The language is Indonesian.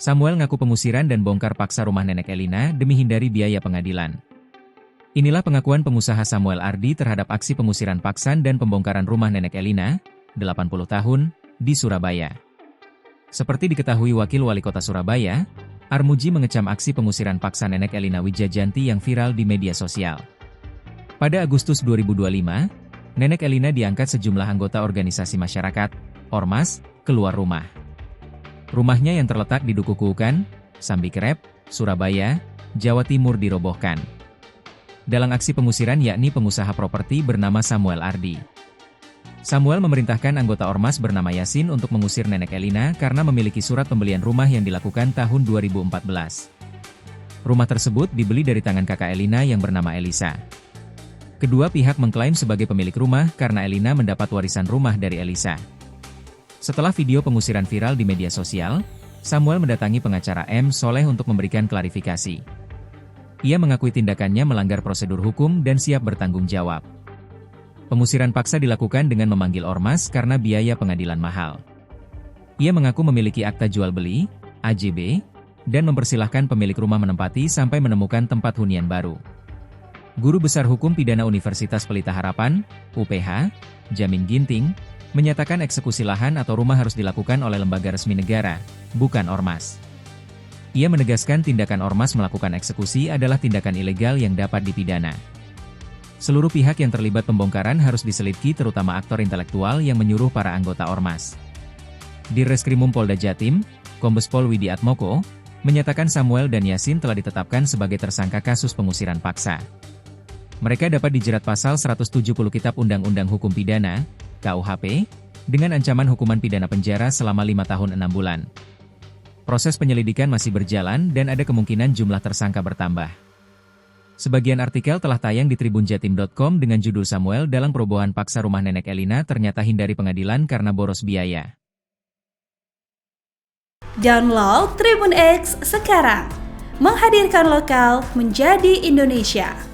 Samuel ngaku pengusiran dan bongkar paksa rumah nenek Elina demi hindari biaya pengadilan. Inilah pengakuan pengusaha Samuel Ardi terhadap aksi pengusiran paksa dan pembongkaran rumah nenek Elina, 80 tahun, di Surabaya. Seperti diketahui Wakil Wali Kota Surabaya, Armuji mengecam aksi pengusiran paksa nenek Elina Wijajanti yang viral di media sosial. Pada Agustus 2025, nenek Elina diangkat sejumlah anggota organisasi masyarakat, Ormas, keluar rumah. Rumahnya yang terletak di Duku Kuukan, Sambikerep, Surabaya, Jawa Timur dirobohkan. Dalam aksi pengusiran yakni pengusaha properti bernama Samuel Ardi. Samuel memerintahkan anggota Ormas bernama Yasin untuk mengusir nenek Elina karena memiliki surat pembelian rumah yang dilakukan tahun 2014. Rumah tersebut dibeli dari tangan kakak Elina yang bernama Elisa. Kedua pihak mengklaim sebagai pemilik rumah karena Elina mendapat warisan rumah dari Elisa. Setelah video pengusiran viral di media sosial, Samuel mendatangi pengacara M. Soleh untuk memberikan klarifikasi. Ia mengakui tindakannya melanggar prosedur hukum dan siap bertanggung jawab. Pengusiran paksa dilakukan dengan memanggil ormas karena biaya pengadilan mahal. Ia mengaku memiliki akta jual beli, AJB, dan mempersilahkan pemilik rumah menempati sampai menemukan tempat hunian baru. Guru Besar Hukum Pidana Universitas Pelita Harapan, UPH, Jamin Ginting, menyatakan eksekusi lahan atau rumah harus dilakukan oleh lembaga resmi negara, bukan ormas. Ia menegaskan tindakan ormas melakukan eksekusi adalah tindakan ilegal yang dapat dipidana. Seluruh pihak yang terlibat pembongkaran harus diselidiki terutama aktor intelektual yang menyuruh para anggota ormas. Di Reskrimum Polda Jatim, Kombes Pol Widi Atmoko, menyatakan Samuel dan Yasin telah ditetapkan sebagai tersangka kasus pengusiran paksa. Mereka dapat dijerat pasal 170 Kitab Undang-Undang Hukum Pidana, KUHP, dengan ancaman hukuman pidana penjara selama 5 tahun 6 bulan. Proses penyelidikan masih berjalan dan ada kemungkinan jumlah tersangka bertambah. Sebagian artikel telah tayang di tribunjatim.com dengan judul Samuel dalam perobohan paksa rumah nenek Elina ternyata hindari pengadilan karena boros biaya. Download Tribun X sekarang, menghadirkan lokal menjadi Indonesia.